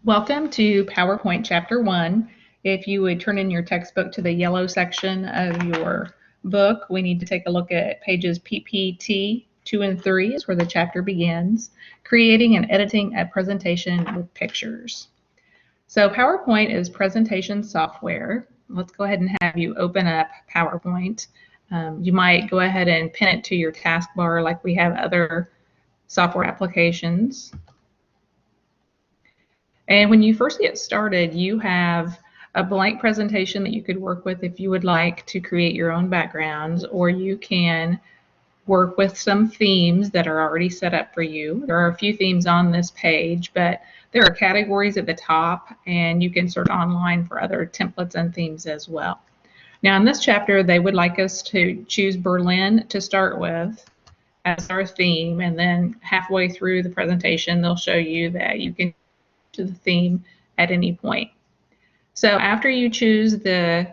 Welcome to PowerPoint Chapter 1. If you would turn in your textbook to the yellow section of your book, we need to take a look at pages PPT 2 and 3 is where the chapter begins, creating and editing a presentation with pictures. So PowerPoint is presentation software. Let's go ahead and have you open up PowerPoint. You might go ahead and pin it to your taskbar like we have other software applications. And when you first get started, you have a blank presentation that you could work with if you would like to create your own backgrounds, or you can work with some themes that are already set up for you. There are a few themes on this page, but there are categories at the top, and you can search online for other templates and themes as well. Now in this chapter, they would like us to choose Berlin to start with as our theme, and then halfway through the presentation, they'll show you that you can to the theme at any point. So after you choose the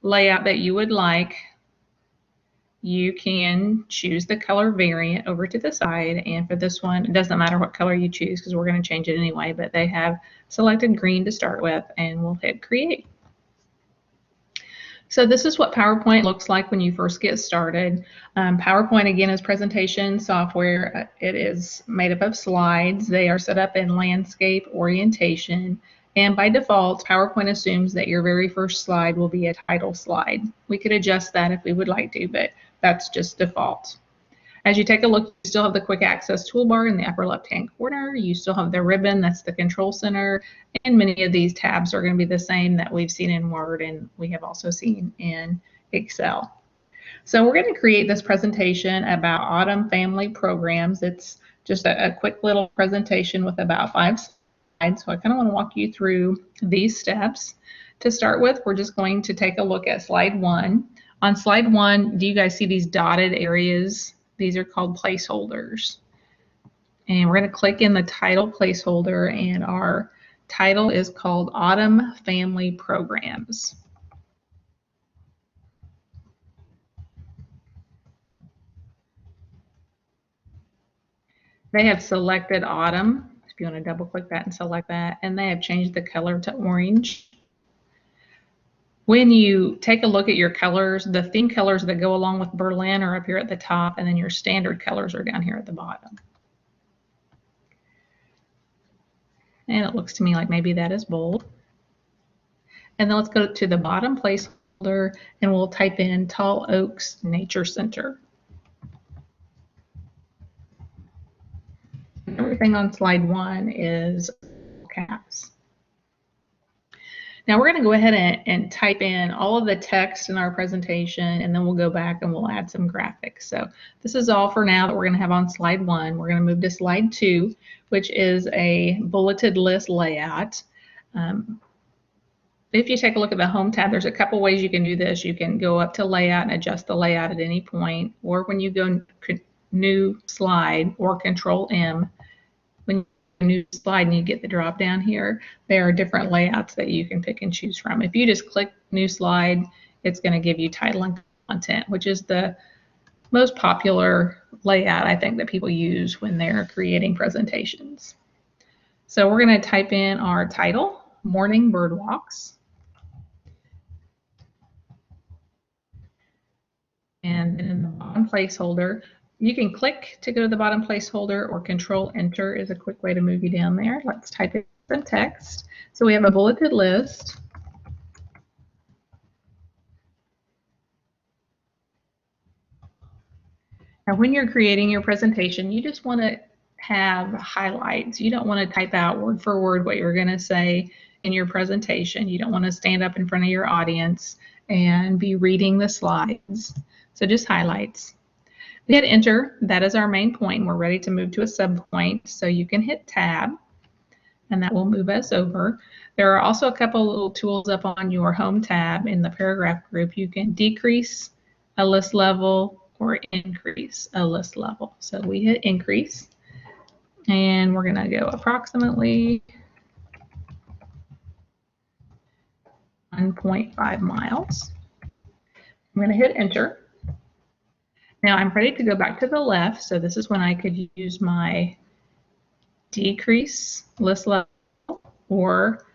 layout that you would like, you can choose the color variant over to the side, and for this one it doesn't matter what color you choose because we're going to change it anyway, but they have selected green to start with, and we'll hit create. So this is what PowerPoint looks like when you first get started. PowerPoint, again, is presentation software. It is made up of slides. They are set up in landscape orientation. And by default, PowerPoint assumes that your very first slide will be a title slide. We could adjust that if we would like to, but that's just default. As you take a look, you still have the quick access toolbar in the upper left-hand corner. You still have the ribbon, that's the control center, and many of these tabs are going to be the same that we've seen in Word and we have also seen in Excel. So we're going to create this presentation about Autumn Family Programs. It's just a quick little presentation with about 5 slides. So I kind of want to walk you through these steps. To start with, we're just going to take a look at slide 1. On slide 1, do you guys see these dotted areas? These are called placeholders. And we're going to click in the title placeholder, and our title is called Autumn Family Programs. They have selected autumn, if you want to double click that and select that, and they have changed the color to orange. When you take a look at your colors, the theme colors that go along with Berlin are up here at the top, and then your standard colors are down here at the bottom. And it looks to me like maybe that is bold. And then let's go to the bottom placeholder, and we'll type in Tall Oaks Nature Center. Everything on slide 1 is caps. Now we're going to go ahead and type in all of the text in our presentation, and then we'll go back and we'll add some graphics. So this is all for now that we're going to have on slide 1. We're going to move to slide 2, which is a bulleted list layout. If you take a look at the Home tab, there's a couple ways you can do this. You can go up to Layout and adjust the layout at any point, or when you go New Slide or Control-M, when you go New Slide and you get the drop down here, there are different layouts that you can pick and choose from. If you just click New Slide, it's going to give you title and content, which is the most popular layout I think that people use when they're creating presentations. So we're going to type in our title, Morning Bird Walks. And then in the bottom placeholder, you can click to go to the bottom placeholder, or Control-Enter is a quick way to move you down there. Let's type in some text. So we have a bulleted list. Now when you're creating your presentation, you just want to have highlights. You don't want to type out word for word what you're going to say in your presentation. You don't want to stand up in front of your audience and be reading the slides. So just highlights. We hit enter. That is our main point. We're ready to move to a subpoint. So you can hit tab, and that will move us over. There are also a couple little tools up on your Home tab in the paragraph group. You can decrease a list level or increase a list level. So we hit increase, and we're going to go approximately 1.5 miles. I'm going to hit enter. Now I'm ready to go back to the left, so this is when I could use my decrease list level, or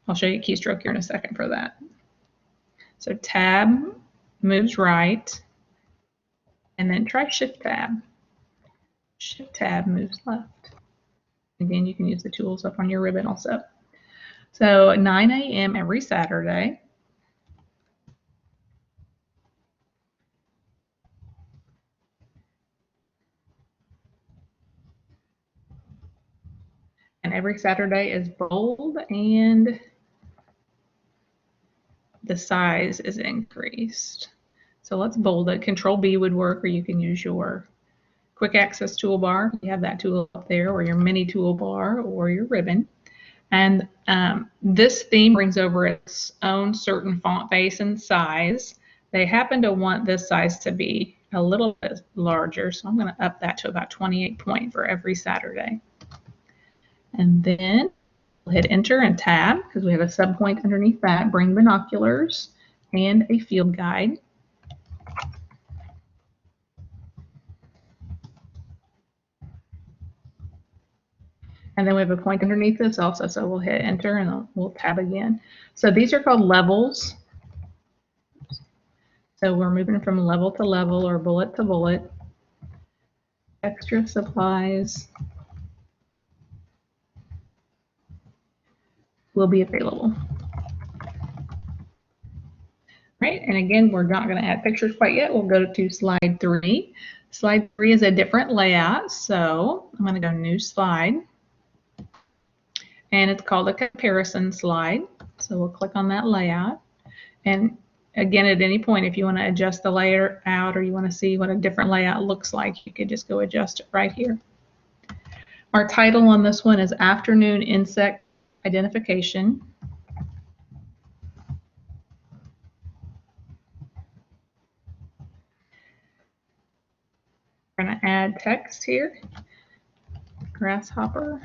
I'll show you keystroke here in a second for that. So tab moves right, and then try shift tab. Shift tab moves left. Again, you can use the tools up on your ribbon also. So 9 a.m. every Saturday. And every Saturday is bold and the size is increased. So let's bold it. Control B would work, or you can use your quick access toolbar. You have that tool up there, or your mini toolbar, or your ribbon. And this theme brings over its own certain font base and size. They happen to want this size to be a little bit larger, so I'm going to up that to about 28 point for every Saturday. And then we'll hit enter and tab because we have a subpoint underneath that. Bring binoculars and a field guide. And then we have a point underneath this also, so we'll hit enter and we'll tab again. So these are called levels. So we're moving from level to level or bullet to bullet. Extra supplies will be available. Right, and again, we're not going to add pictures quite yet. We'll go to slide 3. Slide 3 is a different layout, so I'm going to go new slide. And it's called a comparison slide. So we'll click on that layout. And again, at any point, if you want to adjust the layout or you want to see what a different layout looks like, you could just go adjust it right here. Our title on this one is Afternoon Insect Identification. We're going to add text here. Grasshopper.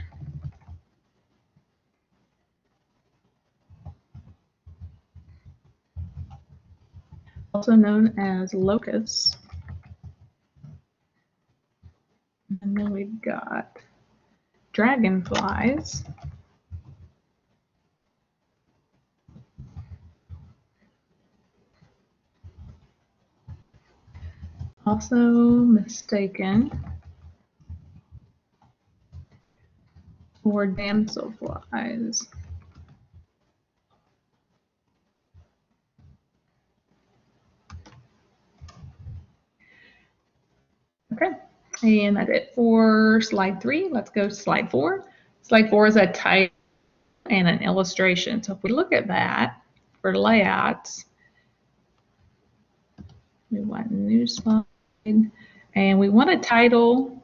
Also known as locusts. And then we've got dragonflies. Also mistaken for damselflies. Okay, and that's it for slide 3. Let's go to slide 4. Slide 4 is a title and an illustration. So if we look at that for layouts, we want new slide, and we want a title,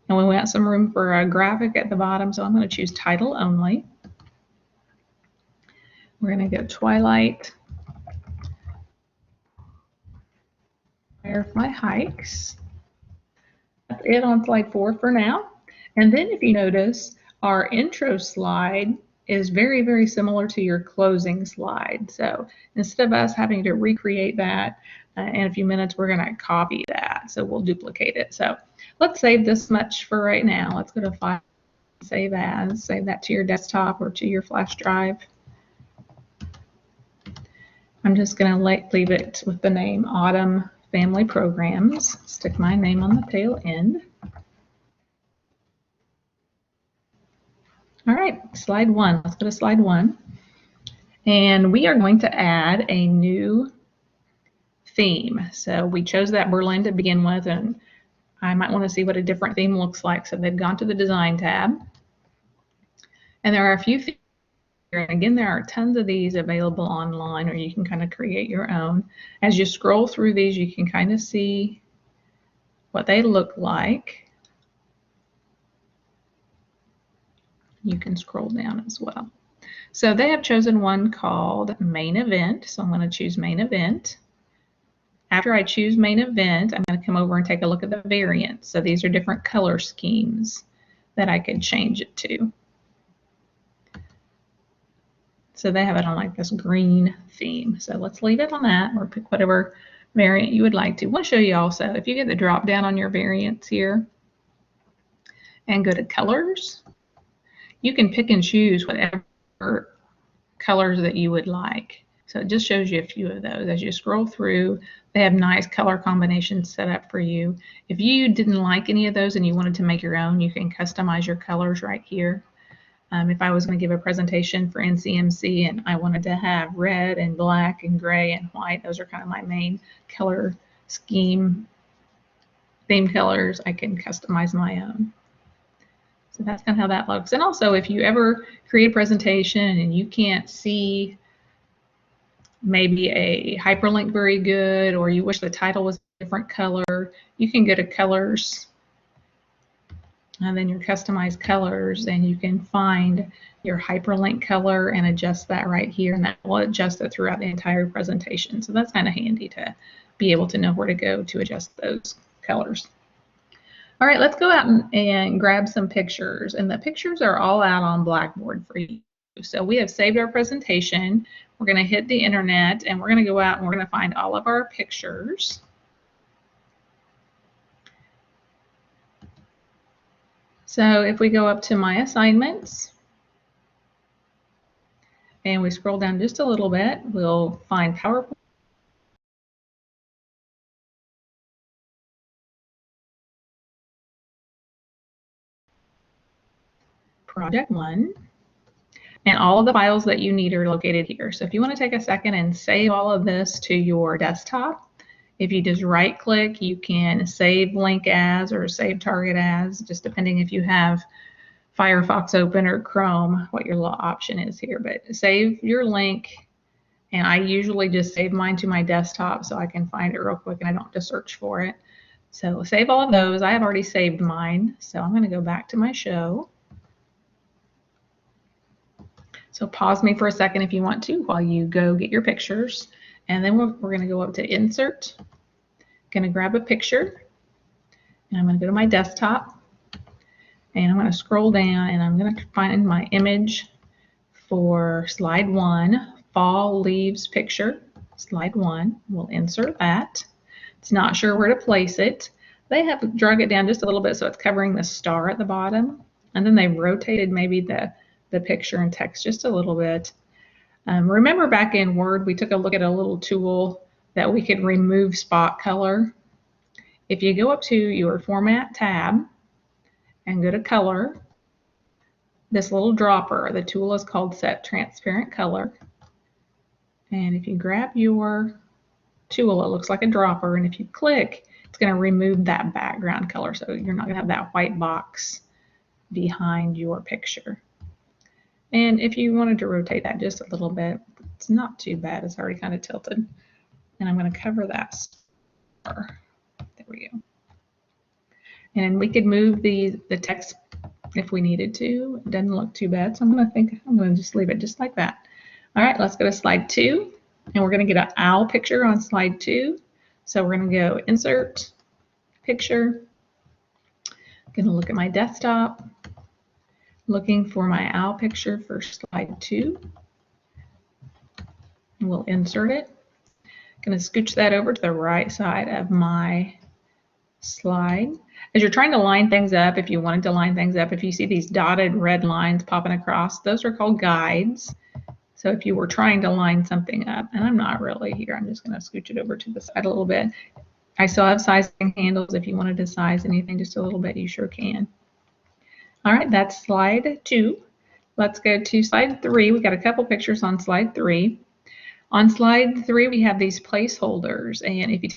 and we want some room for a graphic at the bottom. So I'm going to choose title only. We're going to go Twilight Firefly Hikes. That's it on slide 4 for now. And then if you notice, our intro slide is very, very similar to your closing slide. So instead of us having to recreate that in a few minutes, we're going to copy that. So we'll duplicate it. So let's save this much for right now. Let's go to File, Save As, save that to your desktop or to your flash drive. I'm just going to leave it with the name Autumn Family Programs. Stick my name on the tail end. All right, slide 1. Let's go to slide 1. And we are going to add a new theme. So we chose that Berlin to begin with, and I might want to see what a different theme looks like. So they've gone to the Design tab. And there are a few themes here. And again, there are tons of these available online, or you can kind of create your own. As you scroll through these, you can kind of see what they look like. You can scroll down as well. So they have chosen one called Main Event. So I'm going to choose Main Event. After I choose Main Event, I'm going to come over and take a look at the variants. So these are different color schemes that I could change it to. So they have it on like this green theme. So let's leave it on that, or pick whatever variant you would like to. I want to show you also, if you get the drop down on your variants here and go to colors, you can pick and choose whatever colors that you would like. So it just shows you a few of those. As you scroll through, they have nice color combinations set up for you. If you didn't like any of those and you wanted to make your own, you can customize your colors right here. If I was going to give a presentation for NCMC and I wanted to have red and black and gray and white, those are kind of my main color scheme, theme colors, I can customize my own. So that's kind of how that looks. And also, if you ever create a presentation and you can't see maybe a hyperlink very good, or you wish the title was a different color, you can go to colors and then your customized colors, and you can find your hyperlink color and adjust that right here, and that will adjust it throughout the entire presentation. So that's kind of handy to be able to know where to go to adjust those colors. All right, let's go out and grab some pictures, and the pictures are all out on Blackboard for you. So we have saved our presentation. We're going to hit the internet and we're going to go out and we're going to find all of our pictures. So if we go up to my assignments and we scroll down just a little bit, we'll find PowerPoint. Project 1. And all of the files that you need are located here. So if you want to take a second and save all of this to your desktop, if you just right click, you can save link as or save target as, just depending if you have Firefox open or Chrome, what your option is here. But save your link, and I usually just save mine to my desktop so I can find it real quick and I don't have to search for it. So save all of those. I have already saved mine, so I'm going to go back to my show. So pause me for a second if you want to while you go get your pictures. And then we're going to go up to Insert. Going to grab a picture. And I'm going to go to my desktop. And I'm going to scroll down and I'm going to find my image for slide 1, Fall Leaves Picture. Slide 1. We'll insert that. It's not sure where to place it. They have drug it down just a little bit so it's covering the star at the bottom. And then they rotated maybe the picture and text just a little bit. Remember back in Word, we took a look at a little tool that we could remove spot color. If you go up to your Format tab and go to Color, this little dropper, the tool is called Set Transparent Color. And if you grab your tool, it looks like a dropper, and if you click, it's going to remove that background color, so you're not going to have that white box behind your picture. And if you wanted to rotate that just a little bit, it's not too bad. It's already kind of tilted. And I'm going to cover that star. There we go. And we could move the text if we needed to. It doesn't look too bad, so I'm going to just leave it just like that. All right, let's go to slide 2. And we're going to get an owl picture on slide 2. So we're going to go Insert, Picture. I'm going to look at my desktop. Looking for my owl picture for slide 2. And we'll insert it. Going to scooch that over to the right side of my slide. As you're trying to line things up, if you wanted to line things up, if you see these dotted red lines popping across, those are called guides. So if you were trying to line something up, and I'm not really here, I'm just going to scooch it over to the side a little bit. I still have sizing handles. If you wanted to size anything just a little bit, you sure can. All right, that's slide 2. Let's go to slide 3. We've got a couple pictures on slide 3. On slide 3, we have these placeholders. And if you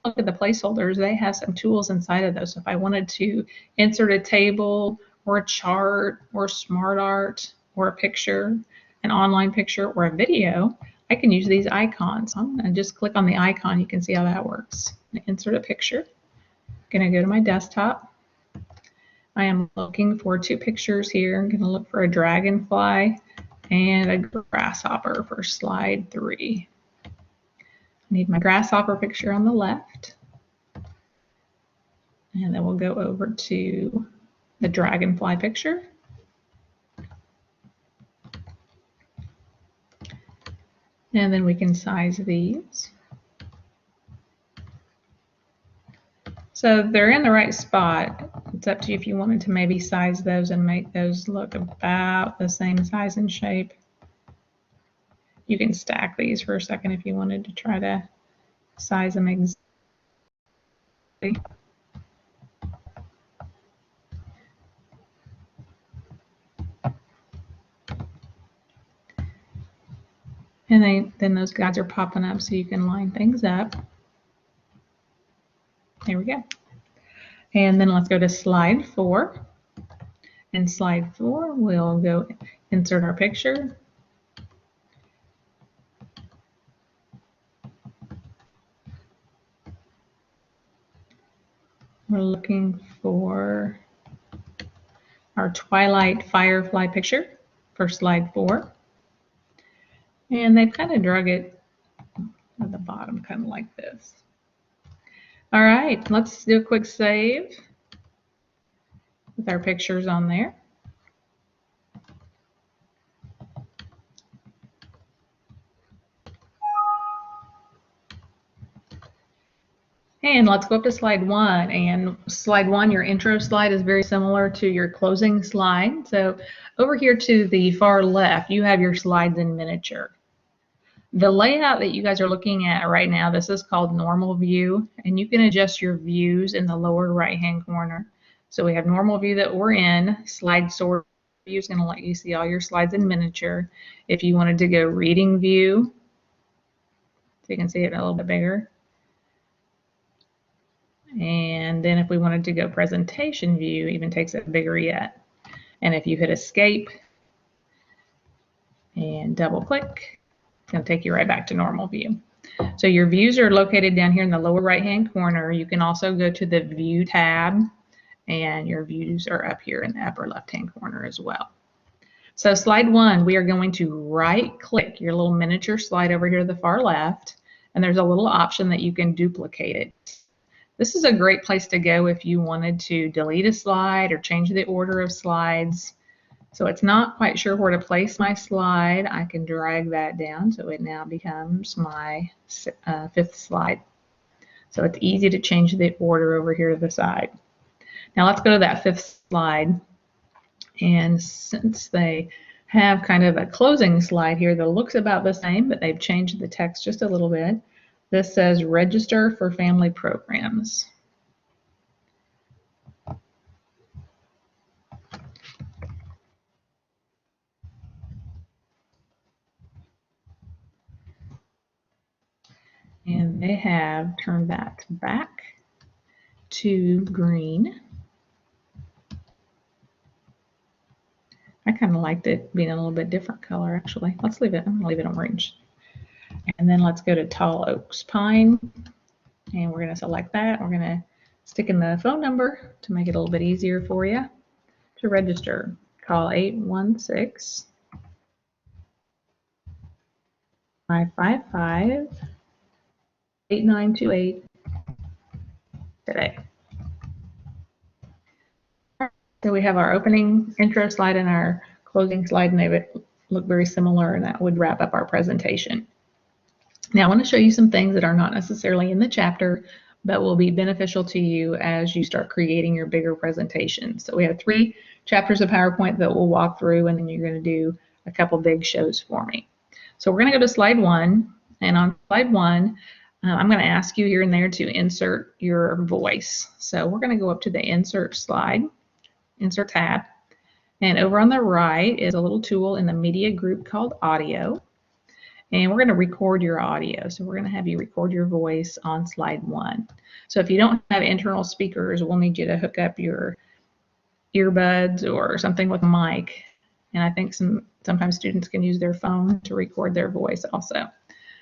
look at the placeholders, they have some tools inside of those. So if I wanted to insert a table or a chart or smart art or a picture, an online picture or a video, I can use these icons. So I'm going to just click on the icon. You can see how that works. Insert a picture. I'm going to go to my desktop. I am looking for 2 pictures here. I'm going to look for a dragonfly and a grasshopper for slide 3. I need my grasshopper picture on the left. And then we'll go over to the dragonfly picture. And then we can size these. So they're in the right spot. It's up to you if you wanted to maybe size those and make those look about the same size and shape. You can stack these for a second if you wanted to try to size them exactly. And then those guides are popping up so you can line things up. There we go. And then let's go to slide 4. In slide 4, we'll go insert our picture. We're looking for our Twilight Firefly picture for slide 4. And they've kind of drug it at the bottom, kind of like this. All right, let's do a quick save with our pictures on there. And let's go up to slide 1. And slide 1, your intro slide is very similar to your closing slide. So over here to the far left, you have your slides in miniature. The layout that you guys are looking at right now, this is called normal view, and you can adjust your views in the lower right-hand corner. So we have normal view that we're in. Slide sort view is going to let you see all your slides in miniature. If you wanted to go reading view, so you can see it a little bit bigger. And then if we wanted to go presentation view, even takes it bigger yet. And if you hit escape and double click, it's going to take you right back to normal view. So your views are located down here in the lower right hand corner. You can also go to the view tab, and your views are up here in the upper left hand corner as well. So slide 1, we are going to right click your little miniature slide over here to the far left, and there's a little option that you can duplicate it. This is a great place to go if you wanted to delete a slide or change the order of slides. So it's not quite sure where to place my slide. I can drag that down so it now becomes my 5th slide. So it's easy to change the order over here to the side. Now let's go to that 5th slide. And since they have kind of a closing slide here that looks about the same, but they've changed the text just a little bit. This says register for family programs. And they have turned that back to green. I kind of liked it being a little bit different color actually. Let's leave it, I'm gonna leave it orange. And then let's go to Tall Oaks Pine. And we're gonna select that. We're gonna stick in the phone number to make it a little bit easier for you to register. Call 816-555-8928 today. So we have our opening intro slide and our closing slide, and they would look very similar, and that would wrap up our presentation. Now I want to show you some things that are not necessarily in the chapter, but will be beneficial to you as you start creating your bigger presentations. So we have 3 chapters of PowerPoint that we'll walk through, and then you're going to do a couple big shows for me. So we're going to go to slide 1, and on slide 1, I'm going to ask you here and there to insert your voice. So we're going to go up to the insert slide, insert tab, and over on the right is a little tool in the media group called audio. And we're going to record your audio. So we're going to have you record your voice on slide 1. So if you don't have internal speakers, we'll need you to hook up your earbuds or something with a mic. And I think sometimes students can use their phone to record their voice also.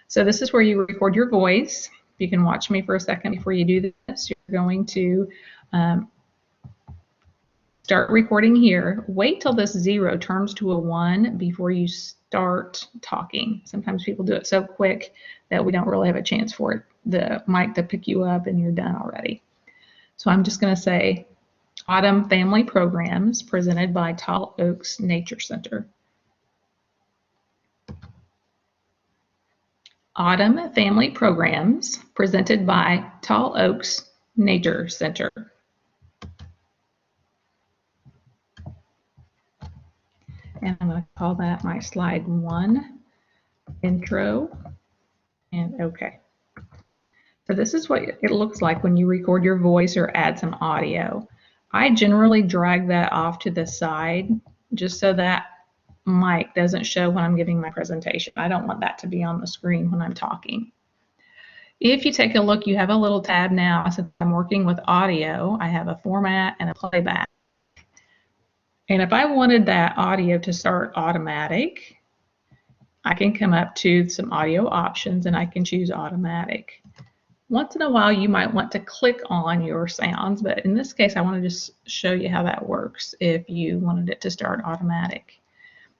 So this is where you record your voice. You can watch me for a second before you do this. You're going to start recording here. Wait till this 0 turns to a 1 before you start talking. Sometimes people do it so quick that we don't really have a chance for the mic to pick you up and you're done already. So I'm just going to say Autumn Family Programs presented by Tall Oaks Nature Center. Autumn Family Programs presented by Tall Oaks Nature Center. And I'm going to call that my slide 1 intro, and OK. So this is what it looks like when you record your voice or add some audio. I generally drag that off to the side just so that mic doesn't show when I'm giving my presentation. I don't want that to be on the screen when I'm talking. If you take a look, you have a little tab now. Since I'm working with audio, I have a format and a playback. And if I wanted that audio to start automatic, I can come up to some audio options and I can choose automatic. Once in a while, you might want to click on your sounds, but in this case, I want to just show you how that works if you wanted it to start automatic.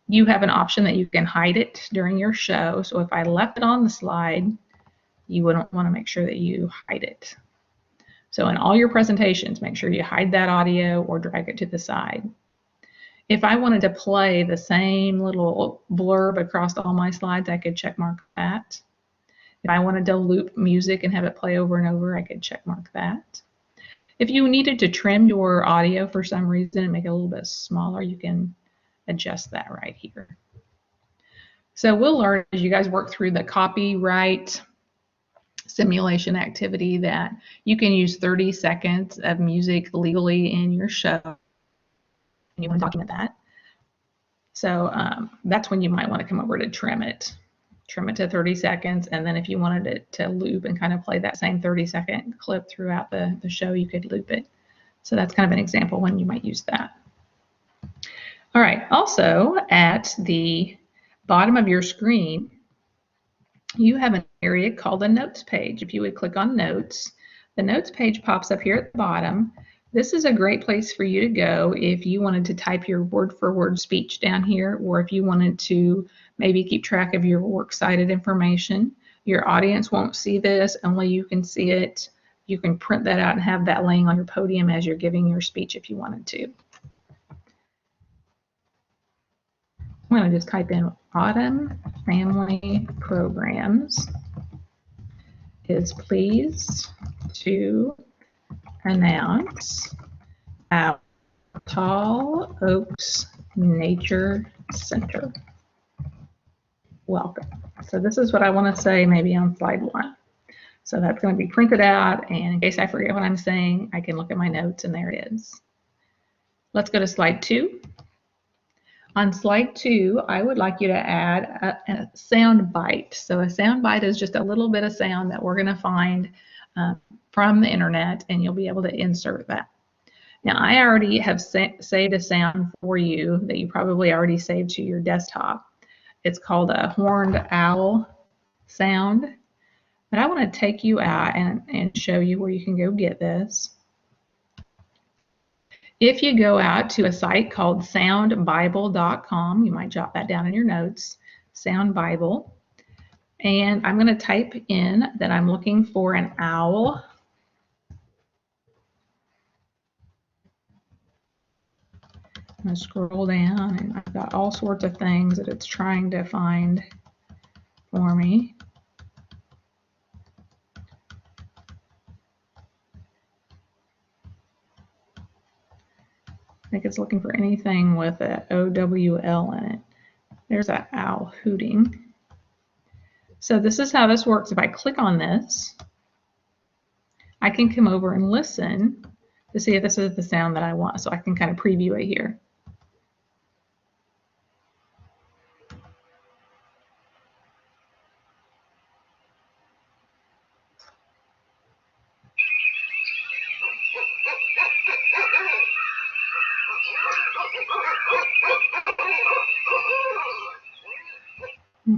You have an option that you can hide it during your show. So if I left it on the slide, you wouldn't want to make sure that you hide it. So in all your presentations, make sure you hide that audio or drag it to the side. If I wanted to play the same little blurb across all my slides, I could check mark that. If I wanted to loop music and have it play over and over, I could check mark that. If you needed to trim your audio for some reason and make it a little bit smaller, you can adjust that right here. So we'll learn as you guys work through the copyright simulation activity that you can use 30 seconds of music legally in your show. And you want to document that. So that's when you might want to come over to trim it to 30 seconds. And then if you wanted it to loop and kind of play that same 30-second clip throughout the show, you could loop it. So that's kind of an example when you might use that. All right, also at the bottom of your screen, you have an area called the Notes page. If you would click on Notes, the Notes page pops up here at the bottom. This is a great place for you to go if you wanted to type your word-for-word speech down here, or if you wanted to maybe keep track of your works cited information. Your audience won't see this, only you can see it. You can print that out and have that laying on your podium as you're giving your speech if you wanted to. I'm going to just type in Autumn Family Programs is pleased to announce our Tall Oaks Nature Center. Welcome. So this is what I want to say maybe on slide 1. So that's going to be printed out, and in case I forget what I'm saying, I can look at my notes and there it is. Let's go to slide 2. On slide 2, I would like you to add a sound bite. So a sound bite is just a little bit of sound that we're going to find from the internet, and you'll be able to insert that. Now, I already have saved a sound for you that you probably already saved to your desktop. It's called a horned owl sound. But I want to take you out and show you where you can go get this. If you go out to a site called soundbible.com, you might jot that down in your notes, Soundbible, and I'm going to type in that I'm looking for an owl. I'm going to scroll down, and I've got all sorts of things that it's trying to find for me. I think it's looking for anything with a OWL in it. There's an owl hooting. So this is how this works. If I click on this, I can come over and listen to see if this is the sound that I want. So I can kind of preview it here.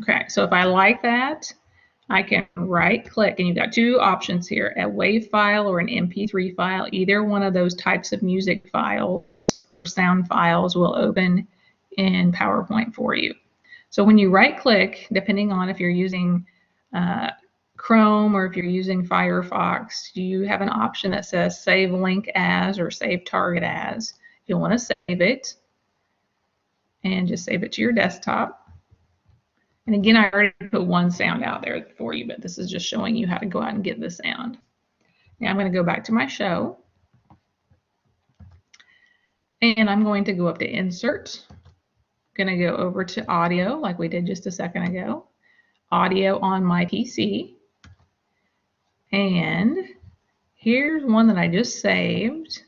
Okay, so if I like that, I can right click, and you've got 2 options here, a WAV file or an MP3 file. Either one of those types of music files, sound files, will open in PowerPoint for you. So when you right click, depending on if you're using Chrome or if you're using Firefox, you have an option that says save link as or save target as. You'll want to save it and just save it to your desktop. And again, I already put one sound out there for you, but this is just showing you how to go out and get the sound. Now I'm going to go back to my show. And I'm going to go up to Insert. I'm going to go over to Audio like we did just a second ago. audio on my PC. And here's one that I just saved.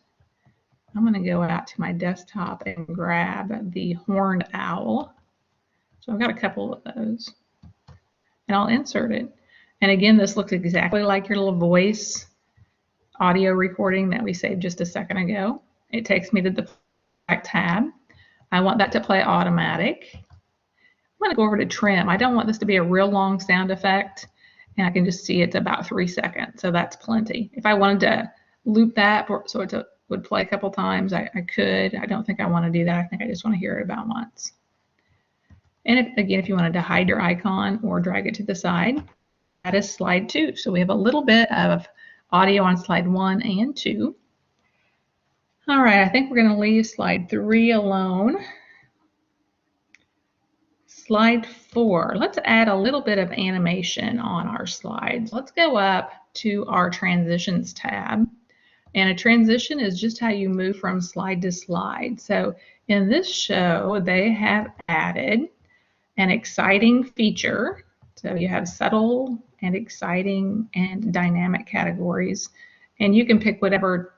I'm going to go out to my desktop and grab the horned owl. So I've got a couple of those. And I'll insert it. And again, this looks exactly like your little voice audio recording that we saved just a second ago. It takes me to the back tab. I want that to play automatic. I'm going to go over to trim. I don't want this to be a real long sound effect, and I can just see it's about 3 seconds, so that's plenty. If I wanted to loop that so it would play a couple times, I could. I don't think I want to do that. I think I just want to hear it about once. And if you wanted to hide your icon or drag it to the side, that is slide 2. So we have a little bit of audio on slide 1 and 2. All right, I think we're going to leave slide 3 alone. Slide 4, let's add a little bit of animation on our slides. Let's go up to our transitions tab. And a transition is just how you move from slide to slide. So in this show, they have added an exciting feature. So you have subtle and exciting and dynamic categories. And you can pick whatever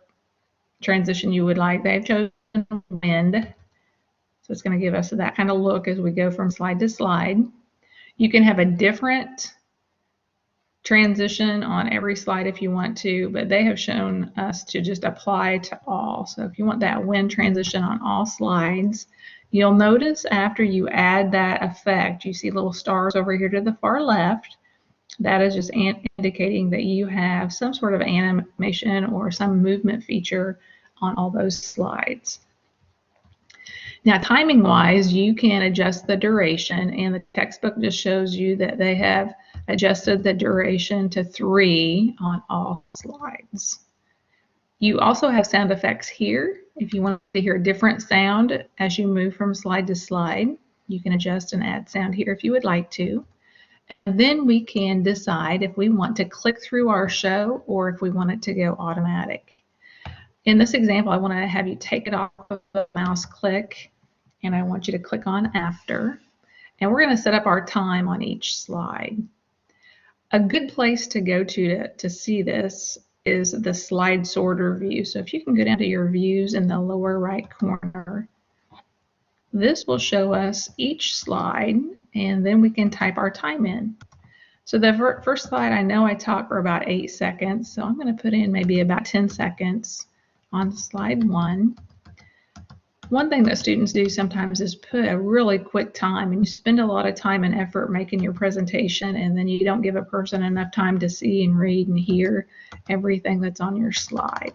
transition you would like. They've chosen wind. So it's going to give us that kind of look as we go from slide to slide. You can have a different transition on every slide if you want to, but they have shown us to just apply to all. So if you want that wind transition on all slides, you'll notice after you add that effect, you see little stars over here to the far left. That is just indicating that you have some sort of animation or some movement feature on all those slides. Now, timing-wise, you can adjust the duration, and the textbook just shows you that they have adjusted the duration to 3 on all slides. You also have sound effects here. If you want to hear a different sound as you move from slide to slide, you can adjust and add sound here if you would like to. And then we can decide if we want to click through our show or if we want it to go automatic. In this example, I want to have you take it off of the mouse click, and I want you to click on after. And we're going to set up our time on each slide. A good place to go to see this is the slide sorter view. So if you can go down to your views in the lower right corner, this will show us each slide, and then we can type our time in. So the first slide, I know I talked for about 8 seconds, so I'm going to put in maybe about 10 seconds on slide 1. One thing that students do sometimes is put a really quick time, and you spend a lot of time and effort making your presentation, and then you don't give a person enough time to see and read and hear everything that's on your slide.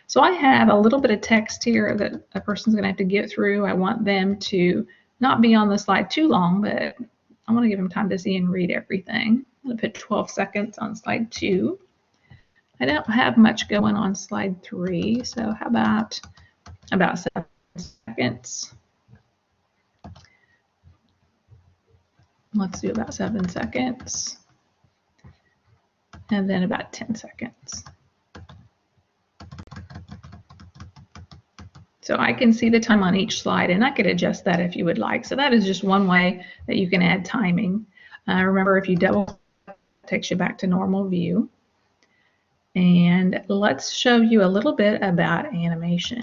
So I have a little bit of text here that a person's going to have to get through. I want them to not be on the slide too long, but I want to give them time to see and read everything. I'm going to put 12 seconds on slide 2. I don't have much going on slide 3, so how about 7 seconds. Let's do about 7 seconds. And then about 10 seconds. So I can see the time on each slide, and I could adjust that if you would like. So that is just one way that you can add timing. Remember, if you double, it takes you back to normal view. And let's show you a little bit about animation.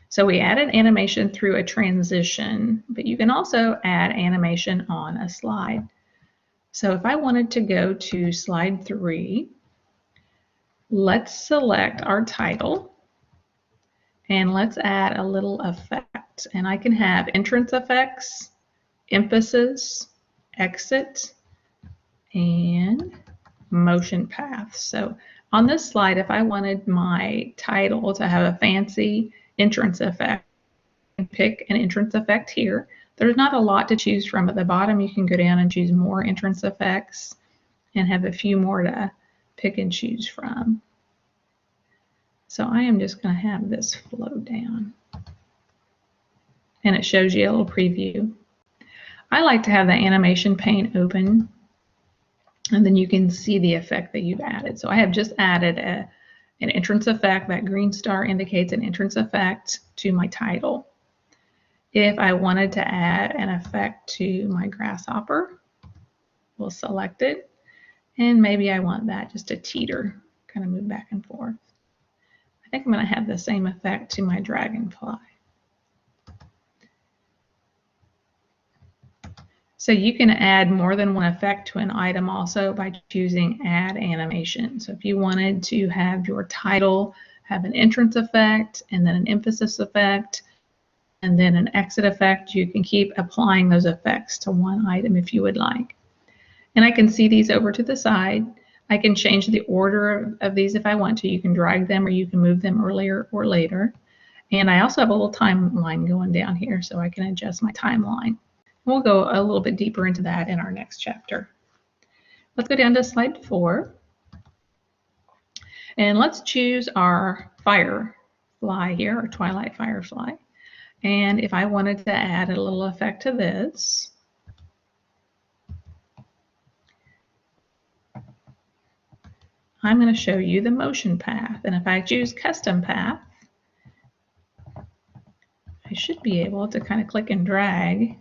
So we added animation through a transition, but you can also add animation on a slide. So if I wanted to go to slide 3, let's select our title, and let's add a little effect. And I can have entrance effects, emphasis, exit, and motion path. So on this slide, if I wanted my title to have a fancy entrance effect, and pick an entrance effect here. There's not a lot to choose from. At the bottom, you can go down and choose more entrance effects and have a few more to pick and choose from. So I am just going to have this flow down. And it shows you a little preview. I like to have the animation pane open, and then you can see the effect that you've added. So I have just added an entrance effect. That green star indicates an entrance effect to my title. If I wanted to add an effect to my grasshopper, We'll select it, and maybe I want that just to teeter, kind of move back and forth. I think I'm going to have the same effect to my dragonfly. So you can add more than one effect to an item also by choosing Add Animation. So if you wanted to have your title have an entrance effect and then an emphasis effect and then an exit effect, you can keep applying those effects to one item if you would like. And I can see these over to the side. I can change the order of these if I want to. You can drag them or you can move them earlier or later. And I also have a little timeline going down here, so I can adjust my timeline. We'll go a little bit deeper into that in our next chapter. Let's go down to slide 4. And let's choose our firefly here, our twilight firefly. And if I wanted to add a little effect to this, I'm going to show you the motion path. And if I choose custom path, I should be able to kind of click and drag.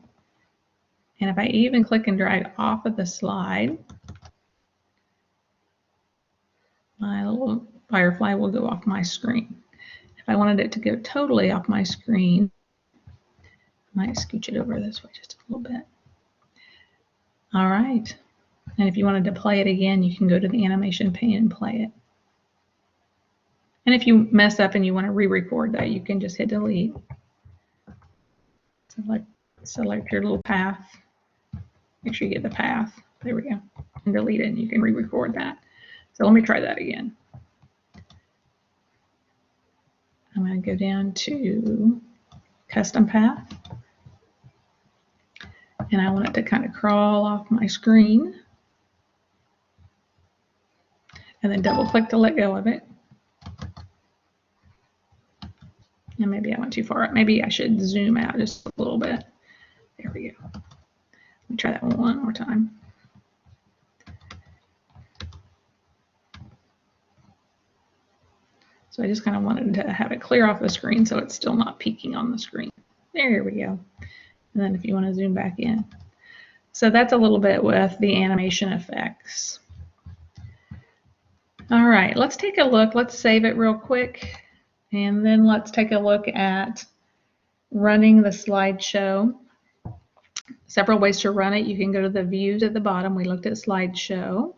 And if I even click and drag off of the slide, my little firefly will go off my screen. If I wanted it to go totally off my screen, I might scooch it over this way just a little bit. All right. And if you wanted to play it again, you can go to the animation pane and play it. And if you mess up and you want to re-record that, you can just hit delete. Select your little path. Make sure you get the path. There we go. And delete it, and you can re-record that. So let me try that again. I'm going to go down to custom path. And I want it to kind of crawl off my screen. And then double click to let go of it. And maybe I went too far up. Maybe I should zoom out just a little bit. There we go. Let me try that one more time. So I just kind of wanted to have it clear off the screen so it's still not peeking on the screen. There we go. And then if you want to zoom back in. So that's a little bit with the animation effects. All right, let's take a look. Let's save it real quick. And then let's take a look at running the slideshow. Several ways to run it. You can go to the views at the bottom. We looked at slideshow.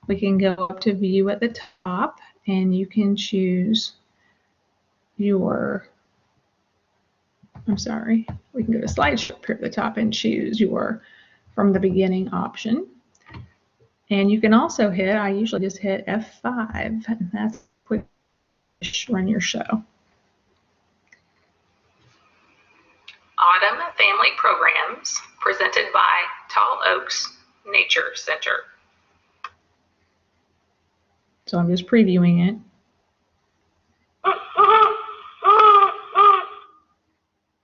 We can go up to view at the top, and you can choose your, we can go to slideshow up here at the top and choose your from the beginning option. And you can also hit, I usually just hit F5, and that's quick run your show. Autumn Family Programs presented by Tall Oaks Nature Center. So I'm just previewing it.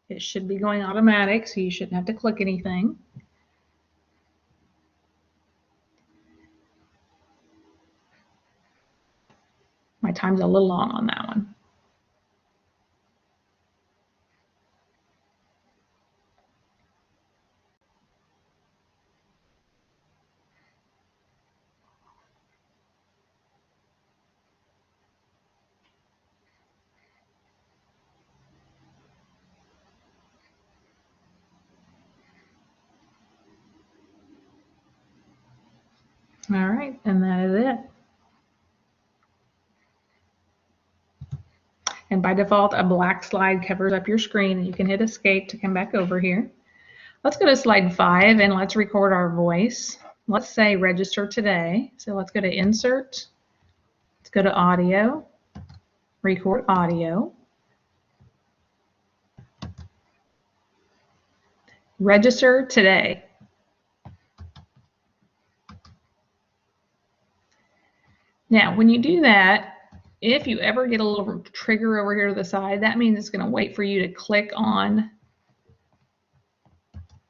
It should be going automatic, so you shouldn't have to click anything. My time's a little long on that one. All right, and that is it. And by default, a black slide covers up your screen, and you can hit escape to come back over here. Let's go to slide 5 and let's record our voice. Let's say register today. So let's go to insert. Let's go to audio, record audio. Register today. Now, when you do that, if you ever get a little trigger over here to the side, that means it's going to wait for you to click on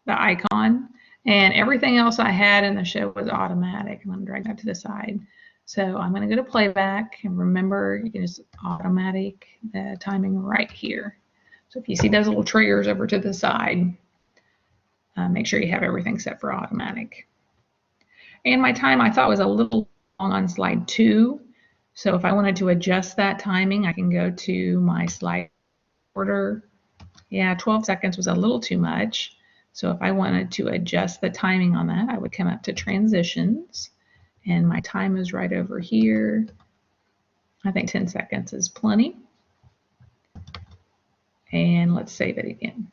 the icon. And everything else I had in the show was automatic. I'm going to drag that to the side. So I'm going to go to playback, and remember, you can just automatic the timing right here. So if you see those little triggers over to the side, make sure you have everything set for automatic. And my time I thought was a little long on slide 2. So if I wanted to adjust that timing, I can go to my slide order. Yeah, 12 seconds was a little too much. So if I wanted to adjust the timing on that, I would come up to transitions, and my time is right over here. I think 10 seconds is plenty. And let's save it again.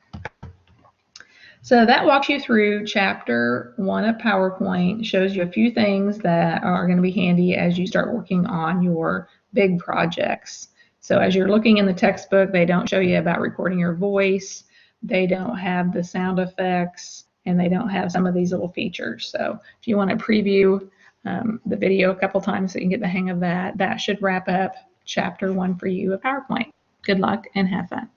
So that walks you through chapter 1 of PowerPoint, shows you a few things that are going to be handy as you start working on your big projects. So as you're looking in the textbook, they don't show you about recording your voice, they don't have the sound effects, and they don't have some of these little features. So if you want to preview the video a couple times so you can get the hang of that, that should wrap up chapter 1 for you of PowerPoint. Good luck and have fun.